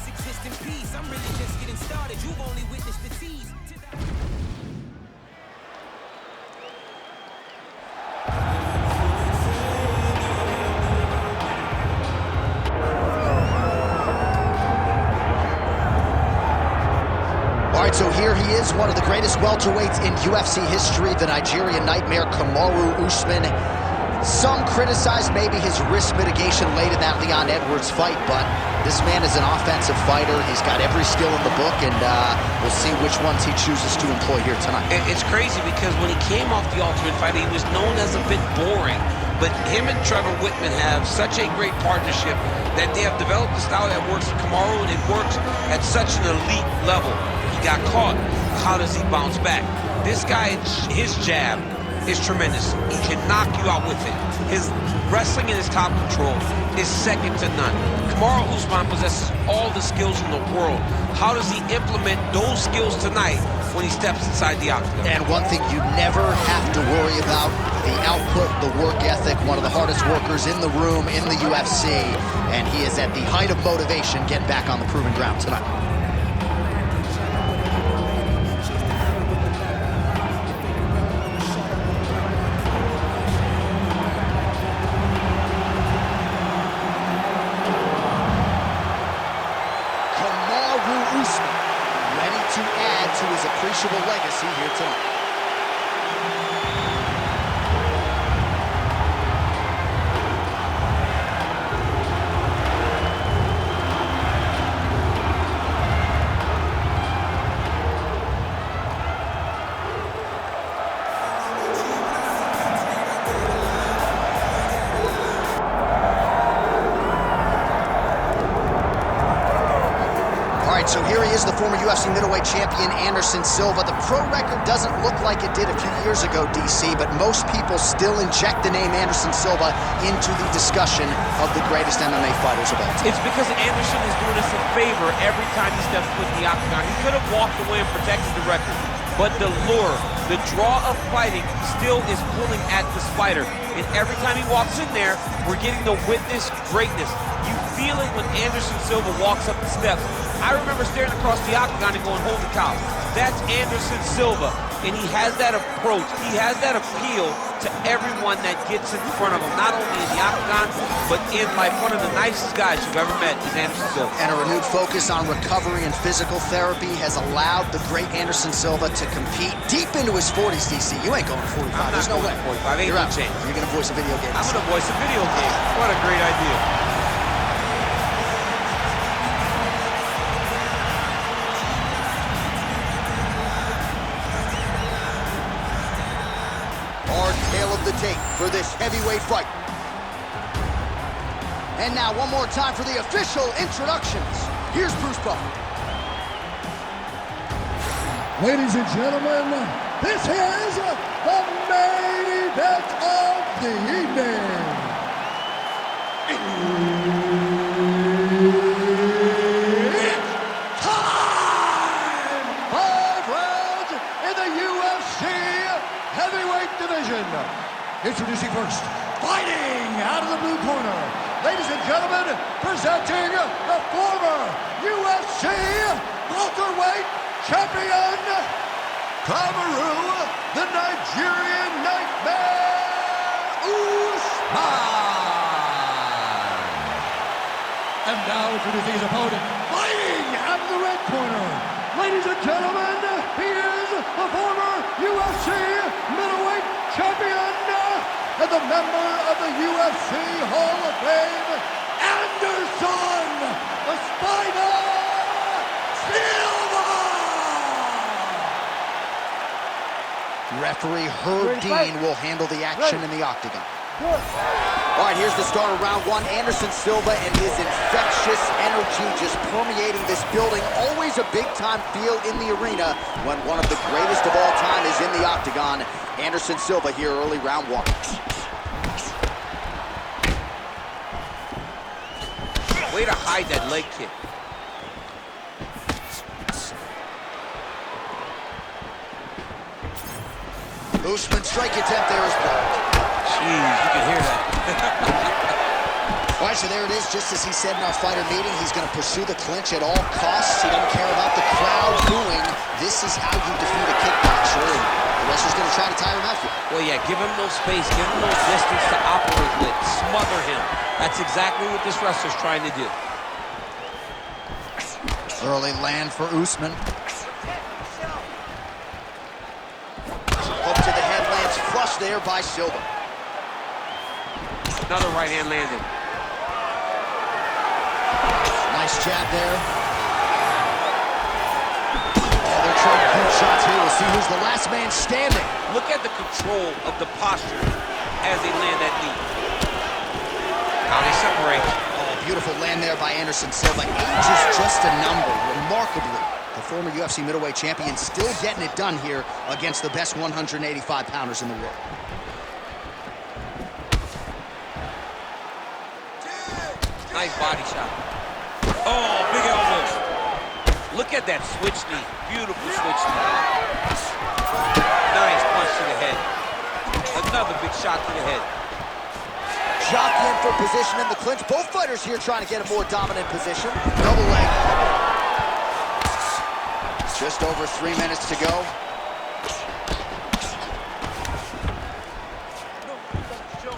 exist in peace. I'm really just getting started. You've only witnessed the tease. All right, so here he is, one of the greatest welterweights in UFC history, the Nigerian Nightmare, Kamaru Usman. Some criticize maybe his risk mitigation late in that Leon Edwards fight, but this man is an offensive fighter. He's got every skill in the book, and we'll see which ones he chooses to employ here tonight. It's crazy because when he came off the Ultimate Fighter, he was known as a bit boring. But him and Trevor Whitman have such a great partnership that they have developed a style that works for Kamaru, and it works at such an elite level. He got caught. How does he bounce back? This guy, his jab is tremendous. He can knock you out with it. His wrestling and his top control is second to none. Kamaru Usman possesses all the skills in the world. How does he implement those skills tonight when he steps inside the octagon? And one thing you never have to worry about, the output, the work ethic, one of the hardest workers in the room in the UFC, and he is at the height of motivation getting back on the proven ground tonight. Ready to add to his appreciable legacy here tonight. So here he is, the former UFC middleweight champion, Anderson Silva. The pro record doesn't look like it did a few years ago, DC, but most people still inject the name Anderson Silva into the discussion of the greatest MMA fighters of all time. It's because Anderson is doing us a favor every time he steps foot in the octagon. He could have walked away and protected the record, but the lure, the draw of fighting still is pulling at this fighter. And every time he walks in there, we're getting to witness greatness. You feel it when Anderson Silva walks up the steps. I remember staring across the octagon and going, holy cow, that's Anderson Silva. And he has that approach, he has that appeal to everyone that gets in front of him, not only in the octagon, but in life. One of the nicest guys you've ever met is Anderson Silva. And a renewed focus on recovery and physical therapy has allowed the great Anderson Silva to compete deep into his 40s, DC. You ain't going to 45, there's no way. 45, ain't no chance. You're gonna voice a video game. I'm gonna voice a video game. What a great idea. Tale of the tape for this heavyweight fight. And now one more time for the official introductions. Here's Bruce Buffer. Ladies and gentlemen, this is the main event of the evening. It's time! 5 rounds in the UFC heavyweight division. Introducing first, fighting out of the blue corner, ladies and gentlemen, presenting the former UFC welterweight champion, Kamaru, the Nigerian Nightmare, Usman. And now introducing his opponent, fighting out of the red corner, ladies and gentlemen, he is the former UFC middleweight champion and the member of the UFC Hall of Fame, Anderson, the Spider Silva! Referee Herb Dean will handle the action in the octagon. All right, here's the start of round one. Anderson Silva and his infectious energy just permeating this building. Always a big-time feel in the arena when one of the greatest of all time is in the octagon. Anderson Silva here early round one. Way to hide that leg kick. Usman strike attempt there is blocked. Jeez, you can hear that. All right, so there it is. Just as he said in our fighter meeting, he's going to pursue the clinch at all costs. He doesn't care about the crowd booing. This is how you defeat a kickboxer. And the wrestler's going to try to tire him out here. Well, yeah, give him no space, give him no distance to operate with, smother him. That's exactly what this wrestler's trying to do. Early land for Usman. Hook to the head lands flush there by Silva. Another right hand landed. Nice jab there. Oh, they're trading good shots here. We'll see who's the last man standing. Look at the control of the posture as they land that knee. How they separate. Oh, beautiful land there by Anderson Silva. Age is just a number. Remarkably, the former UFC middleweight champion still getting it done here against the best 185-pounders in the world. Nice body shot. Oh, big elbow. Look at that switch knee. Beautiful switch knee. Nice punch to the head. Another big shot to the head. Jockeying for position in the clinch. Both fighters here trying to get a more dominant position. Double leg. Just over 3 minutes to go.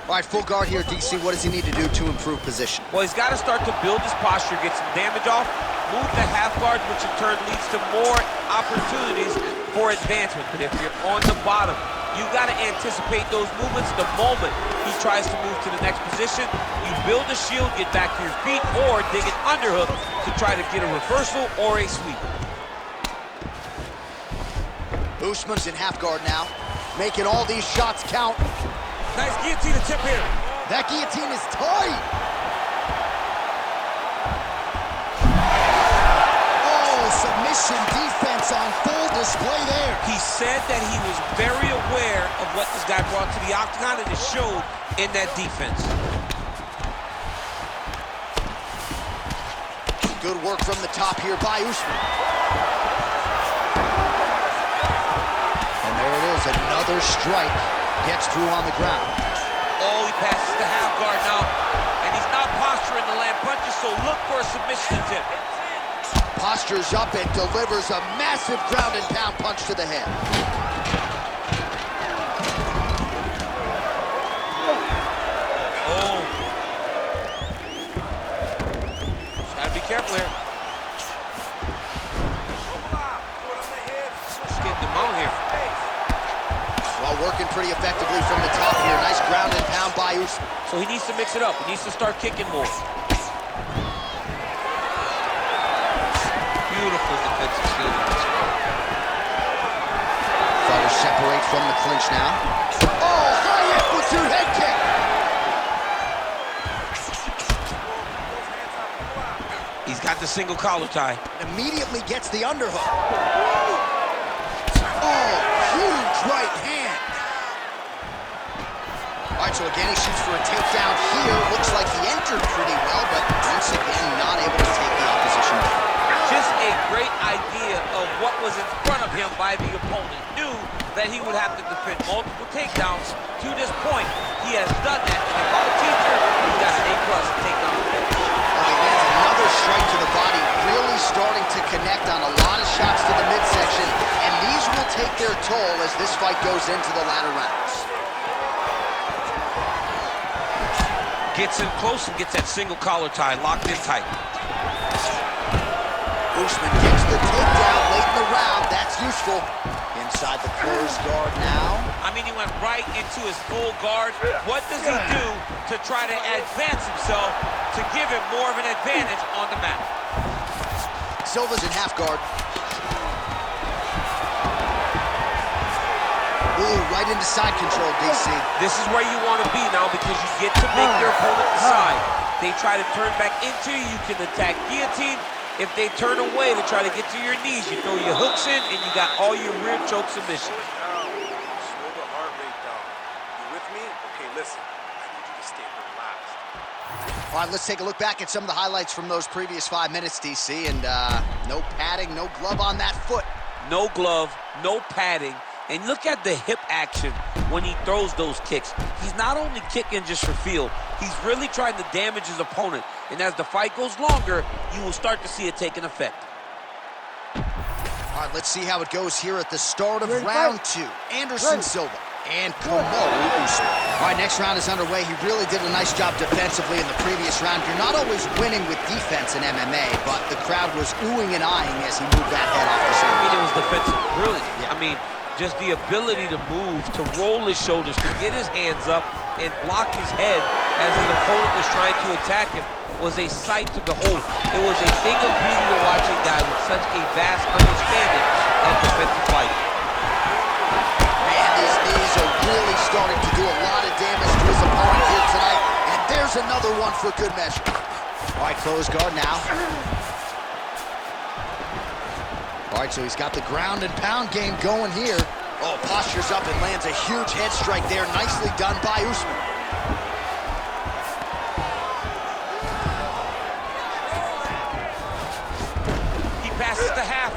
All right, full guard here, DC. What does he need to do to improve position? Well, he's got to start to build his posture, get some damage off, move the half guard, which in turn leads to more opportunities for advancement. But if you're on the bottom, you got to anticipate those movements the moment he tries to move to the next position. You build a shield, get back to your feet, or dig an underhook to try to get a reversal or a sweep. Usman's in half guard now, making all these shots count. Nice guillotine tip here. That guillotine is tight. Oh, submission defense on full display there. He said that he was very aware of what this guy brought to the octagon, and it showed in that defense. Good work from the top here by Usman. And there it is, another strike. Gets through on the ground. Oh, he passes the half guard now. And he's not posturing to land punches, so look for a submission attempt. Postures up and delivers a massive ground and pound punch to the head. Oh. Just gotta be careful here. Just getting them out here. Well, working pretty effectively from the top here. Nice ground and pound by Usman. So he needs to mix it up. He needs to start kicking more. Beautiful defensive skill. Fighters separate from the clinch now. Oh, high amplitude head kick. He's got the single collar tie. Immediately gets the underhook. Oh, huge right hand. All right, so again, he shoots for a takedown here. Looks like he entered pretty well, but once again, not able to take the opposition down. Just a great idea of what was in front of him by the opponent. Knew that he would have to defend multiple takedowns. To this point, he has done that. And by the teacher, he got an A+ in takedown defense. Oh, he lands another strike to the body, really starting to connect on a lot of shots to the midsection, and these will take their toll as this fight goes into the latter rounds. Gets in close and gets that single collar tie locked in tight. Usman gets the takedown late in the round. That's useful. Inside the closed guard now. I mean, he went right into his full guard. What does he do to try to advance himself to give him more of an advantage on the mat? Silva's in half guard. Ooh, right into side control, DC. This is where you want to be now because you get to make your opponent decide. They try to turn back into you, you can attack guillotine. If they turn away to try to get to your knees, you throw your hooks in and you got all your rear choke submissions. Slow the heart rate down. You with me? Okay, listen. I need you to stay relaxed. All right, let's take a look back at some of the highlights from those previous 5 minutes, DC. And no padding, no glove on that foot. No glove, no padding. And look at the hip action when he throws those kicks. He's not only kicking just for feel, he's really trying to damage his opponent. And as the fight goes longer, you will start to see it take an effect. All right, let's see how it goes here at the start of round 2. Anderson Silva and Kamaru Usman. All right, next round is underway. He really did a nice job defensively in the previous round. You're not always winning with defense in MMA, but the crowd was oohing and eyeing as he moved that head off the I center. mean, it was defensive brilliance. Yeah. I mean, just the ability to move, to roll his shoulders, to get his hands up and block his head as his opponent was trying to attack him was a sight to behold. It was a thing of beauty to watch a guy with such a vast understanding of defensive fight. Man, these knees are really starting to do a lot of damage to his opponent here tonight. And there's another one for good measure. All right, close guard now. All right, so he's got the ground and pound game going here. Oh, postures up and lands a huge head strike there. Nicely done by Usman. He passes the half.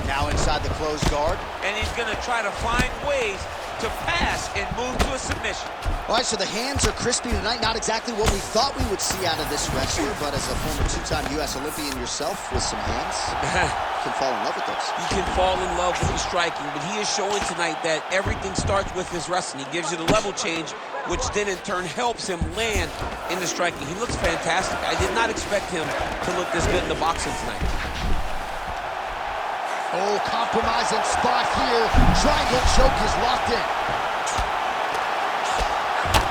Now inside the closed guard. And he's going to try to find ways to pass and move to a submission. All right, so the hands are crispy tonight. Not exactly what we thought we would see out of this wrestler, but as a former 2-time U.S. Olympian yourself with some hands, you can fall in love with those. You can fall in love with his striking, but he is showing tonight that everything starts with his wrestling. He gives you the level change, which then in turn helps him land in the striking. He looks fantastic. I did not expect him to look this good in the boxing tonight. Oh, compromising spot here. Triangle choke is locked in.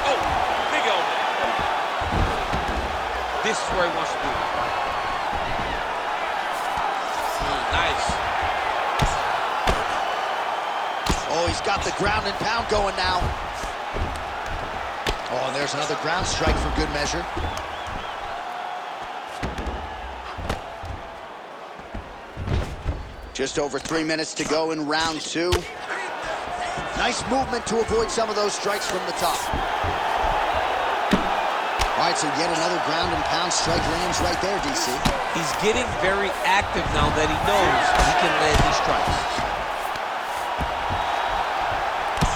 Oh, big elbow. This is where he wants to be. Nice. Oh, he's got the ground and pound going now. Oh, and there's another ground strike for good measure. Just over 3 minutes to go in round 2. Nice movement to avoid some of those strikes from the top. All right, so yet another ground and pound strike lands right there, DC. He's getting very active now that he knows he can land these strikes.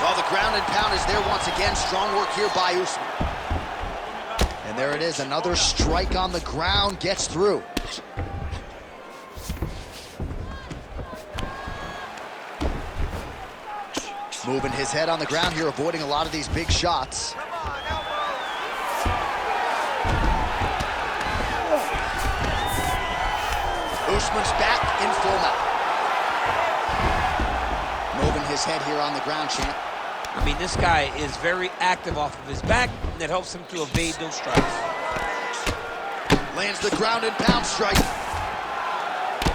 Well, the ground and pound is there once again. Strong work here by Usman. And there it is, another strike on the ground gets through. Moving his head on the ground here, avoiding a lot of these big shots. Usman's back in full mount. Moving his head here on the ground, champ. I mean, this guy is very active off of his back, and that helps him to evade those strikes. Lands the ground and pound strike.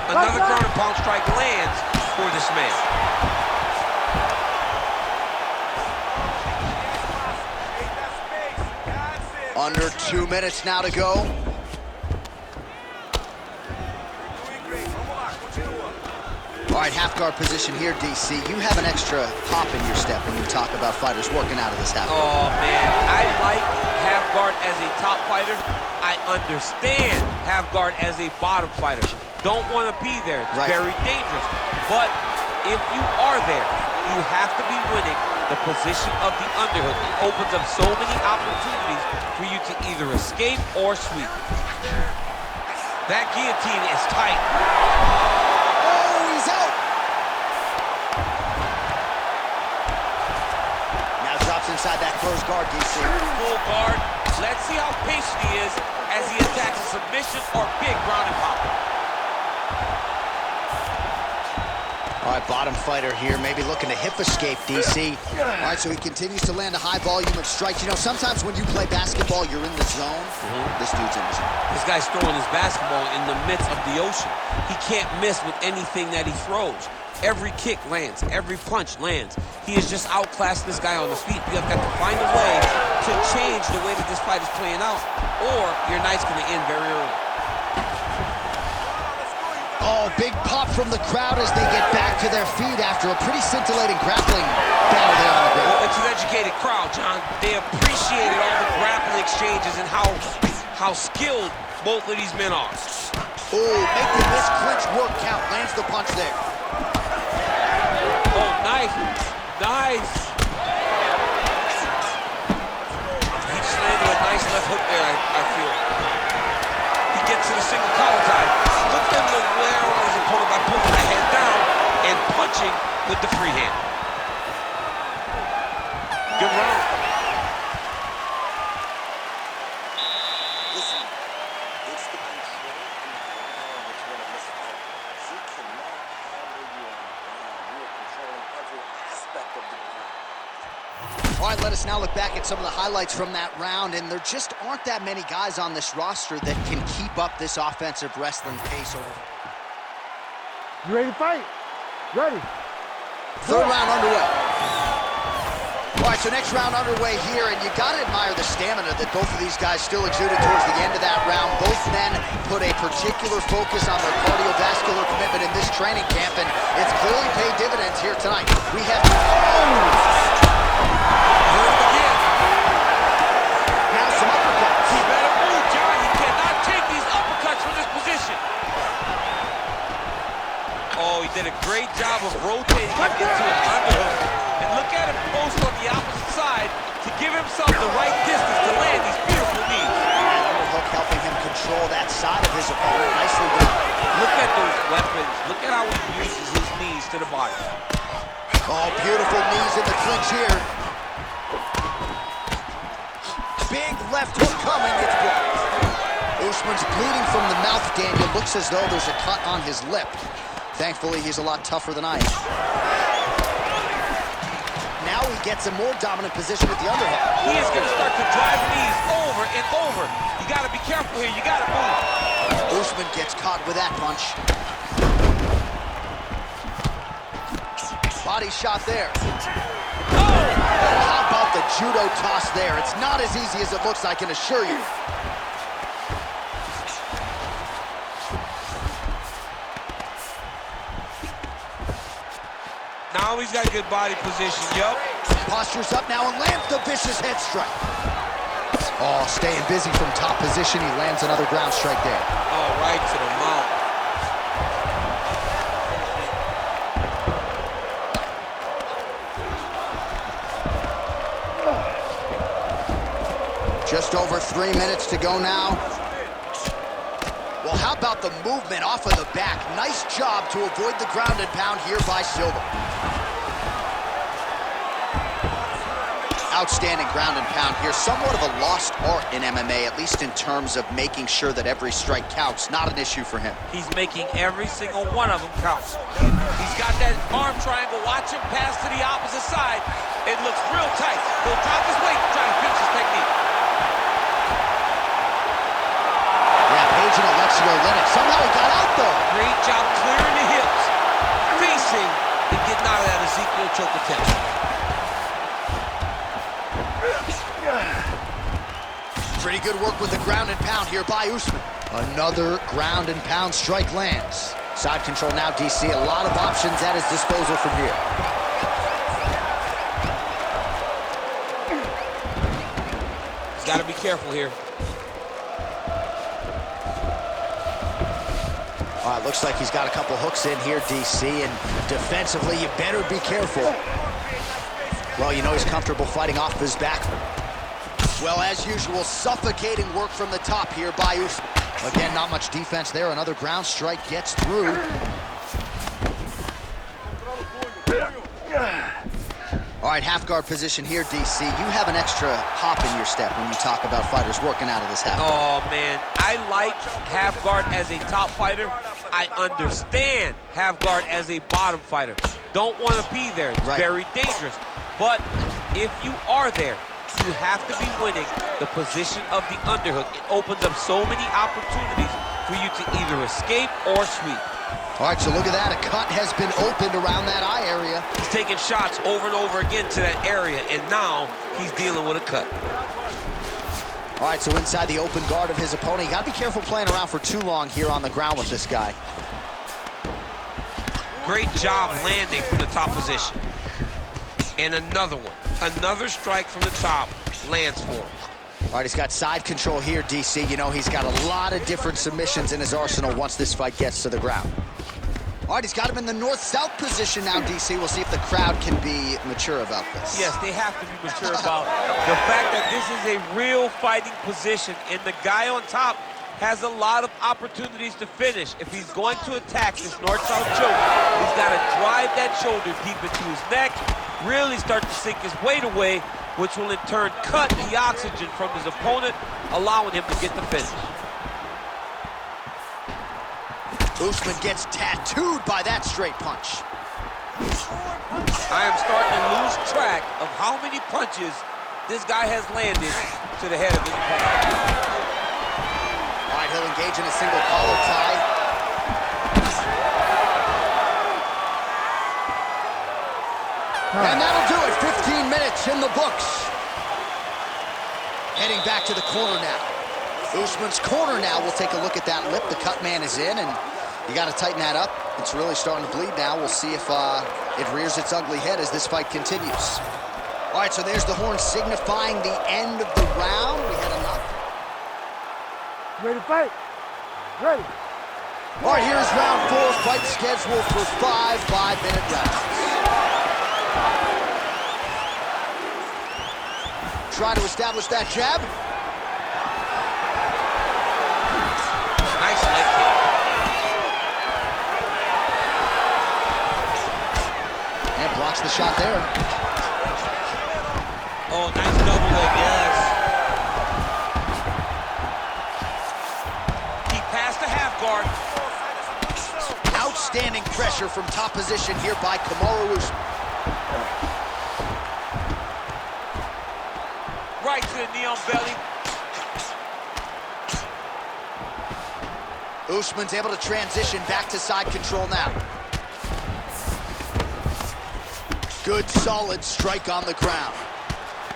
Another ground and pound strike lands for this man. Under 2 minutes now to go. All right, half guard position here, DC. You have an extra hop in your step when you talk about fighters working out of this half guard. Oh, man. I like half guard as a top fighter. I understand half guard as a bottom fighter. Don't want to be there. It's very dangerous. But if you are there, you have to be winning the position of the underhook. It opens up so many opportunities for you to either escape or sweep. That guillotine is tight. Oh, he's out. Now drops inside that closed guard, DC. Full guard. Let's see how patient he is as he attacks a submission or big ground and pound. All right, bottom fighter here, maybe looking to hip escape, DC. All right, so he continues to land a high volume of strikes. You know, sometimes when you play basketball, you're in the zone. This dude's in the zone. This guy's throwing his basketball in the midst of the ocean. He can't miss with anything that he throws. Every kick lands, every punch lands. He has just outclassed this guy on the feet. You have got to find a way to change the way that this fight is playing out, or your night's going to end very early. Oh, big pop from the crowd as they get back to their feet after a pretty scintillating grappling battle there on the ground. Well, it's an educated crowd, John. They appreciated all the grappling exchanges and how skilled both of these men are. Oh, making this clinch work count. Lands the punch there. Oh, Nice. Nice. He just landed a nice left hook there, I feel. He gets to the single collar tie. Look at him to wear on his opponent by pulling the hand down and punching with the free hand. Good round. Listen, it's the control in the ground that's going to miss out. You cannot handle you on the ground. You are controlling every aspect of the ground. All right, let us now look back at some of the highlights from that round, and there just aren't that many guys on this roster that can keep up this offensive wrestling pace. You ready to fight? Ready. Third round underway. All right, so next round underway here, and you got to admire the stamina that both of these guys still exuded towards the end of that round. Both men put a particular focus on their cardiovascular commitment in this training camp, and it's clearly paid dividends here tonight. We have... Now some uppercuts. He better move, John. He cannot take these uppercuts from this position. Oh, he did a great job of rotating him into an underhook. And look at him post on the opposite side to give himself the right distance to land these beautiful knees. Underhook helping him control that side of his opponent. Nicely done. Look at those weapons. Look at how he uses his knees to the body. Oh, beautiful knees in the clinch here. Big left hook coming. It's blocked. Usman's bleeding from the mouth, Daniel. Looks as though there's a cut on his lip. Thankfully, he's a lot tougher than I am. Now he gets a more dominant position with the underhook. He is going to start to drive knees over and over. You got to be careful here. You got to move. Usman gets caught with that punch. Body shot there. Oh! How about the judo toss there? It's not as easy as it looks, I can assure you. Now he's got good body position, yup. Postures up now and lands the vicious head strike. Oh, staying busy from top position. He lands another ground strike there. Oh, right to the mouth. Just over 3 minutes to go now. Well, how about the movement off of the back? Nice job to avoid the ground and pound here by Silva. Outstanding ground and pound here. Somewhat of a lost art in MMA, at least in terms of making sure that every strike counts. Not an issue for him. He's making every single one of them count. He's got that arm triangle. Watch him pass to the opposite side. It looks real tight. He'll drop his weight to try to finish his technique. Yeah, Page and Alexio Lennox. Somehow he got out, though. Great job clearing the hips, facing, and getting out of that Ezekiel choke attempt. Pretty good work with the ground and pound here by Usman. Another ground and pound strike lands. Side control now, DC. A lot of options at his disposal from here. He's got to be careful here. All right, looks like he's got a couple hooks in here, DC, and defensively, you better be careful. Well, you know he's comfortable fighting off his back. Well, as usual, suffocating work from the top here by Usman. Again, not much defense there. Another ground strike gets through. All right, half guard position here, DC. You have an extra hop in your step when you talk about fighters working out of this half guard. Oh, man. I like half guard as a top fighter. I understand half guard as a bottom fighter. Don't want to be there. It's very dangerous. But if you are there, you have to be winning the position of the underhook. It opens up so many opportunities for you to either escape or sweep. All right, so look at that. A cut has been opened around that eye area. He's taking shots over and over again to that area, and now he's dealing with a cut. All right, so inside the open guard of his opponent. You got to be careful playing around for too long here on the ground with this guy. Great job landing from the top position. And another one. Another strike from the top lands for him. All right, he's got side control here, DC. You know, he's got a lot of different submissions in his arsenal once this fight gets to the ground. All right, he's got him in the north-south position now, DC. We'll see if the crowd can be mature about this. Yes, they have to be mature about the fact that this is a real fighting position, and the guy on top has a lot of opportunities to finish. If he's going to attack this north-south choke, he's got to drive that shoulder deep into his neck, really start to sink his weight away, which will in turn cut the oxygen from his opponent, allowing him to get the finish. Usman gets tattooed by that straight punch. I am starting to lose track of how many punches this guy has landed to the head of his opponent. All right, he'll engage in a single collar tie. And that'll do it. 15 minutes in the books. Heading back to the corner now. Usman's corner now. We'll take a look at that lip. The cut man is in, and you got to tighten that up. It's really starting to bleed now. We'll see if it rears its ugly head as this fight continues. All right, so there's the horn signifying the end of the round. We had enough. Ready to fight? Ready. All right, here's round 4. Fight scheduled for 5 5-minute rounds. Trying to establish that jab. Nice leg kick. And blocks the shot there. Oh, nice double leg, yes. He passed the half guard. Outstanding pressure from top position here by Kamaru Usman. Right to the knee on belly. Usman's able to transition back to side control now. Good, solid strike on the ground.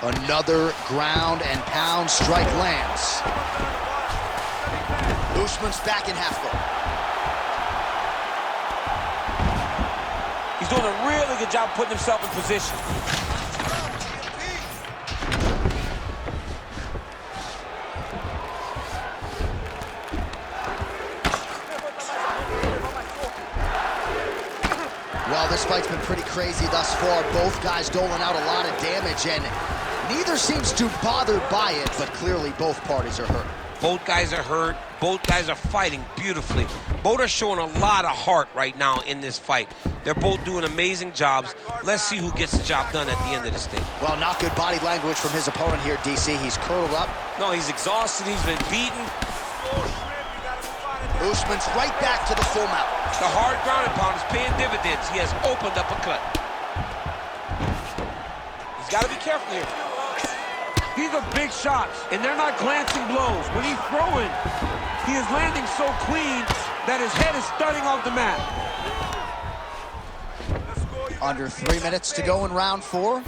Another ground and pound strike lands. Usman's back in half guard. He's doing a really good job putting himself in position. Well, this fight's been pretty crazy thus far. Both guys doling out a lot of damage, and neither seems too bothered by it, but clearly both parties are hurt. Both guys are hurt. Both guys are fighting beautifully. Both are showing a lot of heart right now in this fight. They're both doing amazing jobs. Let's see who gets the job done at the end of this thing. Well, not good body language from his opponent here, DC. He's curled up. No, he's exhausted. He's been beaten. Usman's right back to the full mount. The hard ground and pound is paying dividends. He has opened up a cut. He's got to be careful here. These are big shots, and they're not glancing blows. When he's throwing, he is landing so clean that his head is starting off the mat. Under 3 minutes to go in round 4.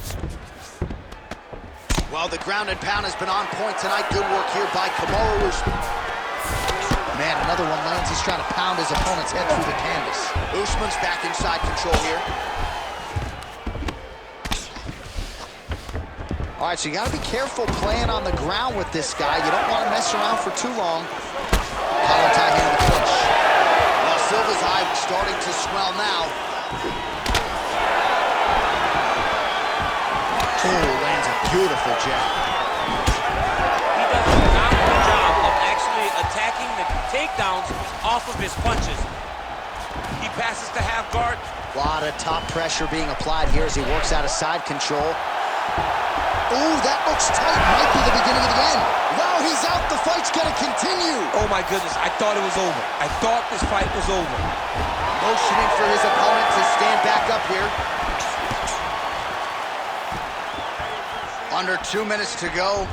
Well, the ground and pound has been on point tonight. Good work here by Kamaru Usman. Man, another one lands. He's trying to pound his opponent's head through the canvas. Usman's back inside control here. All right, so you got to be careful playing on the ground with this guy. You don't want to mess around for too long. Collar tie here in the clinch. Well, Silva's eye starting to swell now. Oh, lands a beautiful jab. He does a phenomenal job of actually attacking the takedowns off of his punches. He passes to half guard. A lot of top pressure being applied here as he works out of side control. Ooh, that looks tight. Might be the beginning of the end. Wow, he's out. The fight's gonna continue. Oh my goodness, I thought it was over. I thought this fight was over. Motioning for his opponent to stand back up here. Under 2 minutes to go.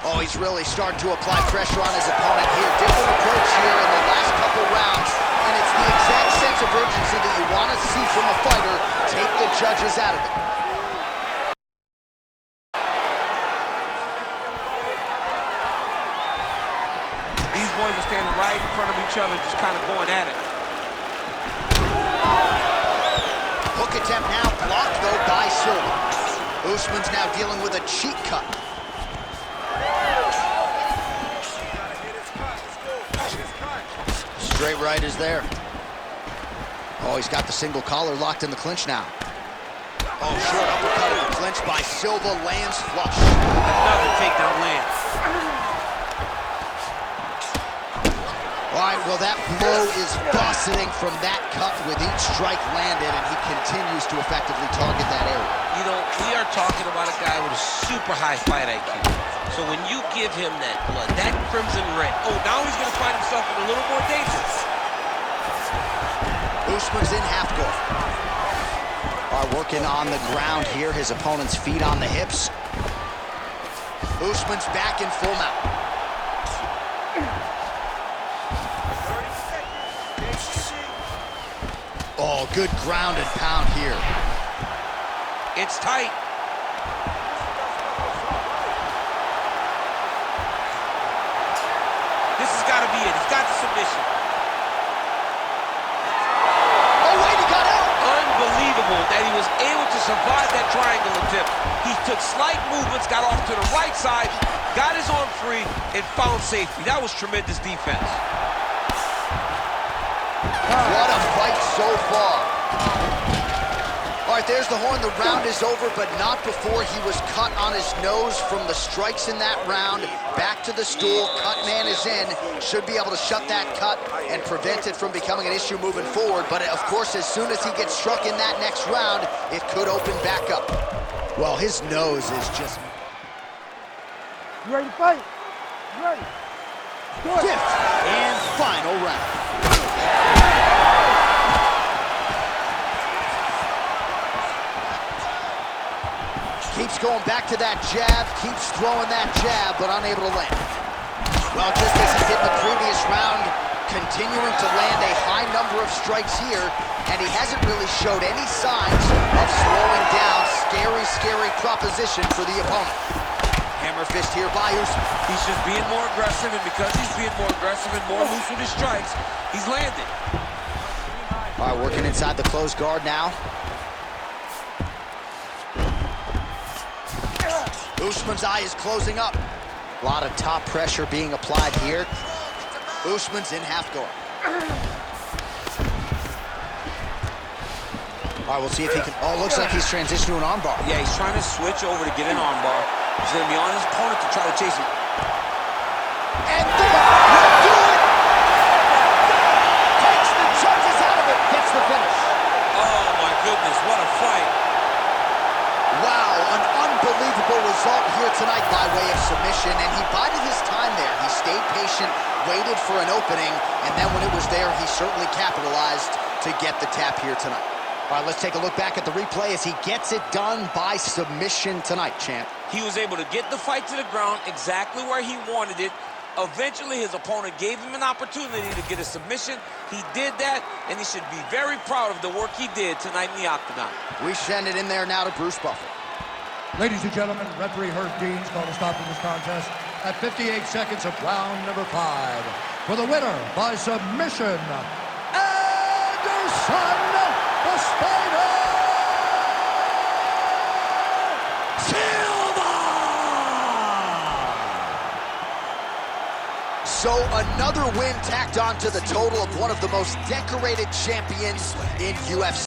Oh, he's really starting to apply pressure on his opponent here. Different approach here in the last couple rounds. And it's the exact sense of urgency that you want to see from a fighter. Take the judges out of it. These boys are standing right in front of each other, just kind of going at it. Hook attempt now blocked, though, by Silva. Usman's now dealing with a cheek cut. Straight right is there. Oh, he's got the single collar locked in the clinch now. Oh, short uppercut in the clinch by Silva, lands flush. Another takedown lands. All right, well, that blow is bussing from that cut with each strike landed, and he continues to effectively target that area. You know, we are talking about a guy with a super high fight IQ. So when you give him that blood, that crimson red, oh, now he's going to find himself in a little more danger. Usman's in half guard. Working on the ground here, his opponent's feet on the hips. Usman's back in full mount. Oh, good ground and pound here. It's tight. This has got to be it. He's got the submission. Oh, wait, he got out. Unbelievable that he was able to survive that triangle attempt. He took slight movements, got off to the right side, got his arm free, and found safety. That was tremendous defense. What a fight so far. All right, there's the horn. The round is over, but not before he was cut on his nose from the strikes in that round. Back to the stool. Cut man is in. Should be able to shut that cut and prevent it from becoming an issue moving forward. But, of course, as soon as he gets struck in that next round, it could open back up. Well, his nose is just... You ready to fight? You ready? Fifth and final round. Keeps going back to that jab, keeps throwing that jab, but unable to land. Well, just as he did in the previous round, continuing to land a high number of strikes here, and he hasn't really showed any signs of slowing down. Scary, scary proposition for the opponent. Hammer fist here by Usman. He's just being more aggressive, and because he's being more aggressive and more loose with his strikes, he's landing. All right, working inside the closed guard now. Usman's eye is closing up. A lot of top pressure being applied here. Usman's in half guard. All right, we'll see if he can... Oh, looks like he's transitioned to an armbar. Yeah, he's trying to switch over to get an armbar. He's going to be on his opponent to try to chase him. And that will do it! Takes the charges out of it, gets the finish. Oh, my goodness, what a fight. Wow, an unbelievable result here tonight by way of submission, and he bided his time there. He stayed patient, waited for an opening, and then when it was there, he certainly capitalized to get the tap here tonight. All right, let's take a look back at the replay as he gets it done by submission tonight, champ. He was able to get the fight to the ground exactly where he wanted it. Eventually, his opponent gave him an opportunity to get a submission. He did that, and he should be very proud of the work he did tonight in the octagon. We send it in there now to Bruce Buffer. Ladies and gentlemen, referee Herb Dean's called a stop to this contest at 58 seconds of round number 5. For the winner by submission, Anderson the Spider Silva! So another win tacked on to the total of one of the most decorated champions in UFC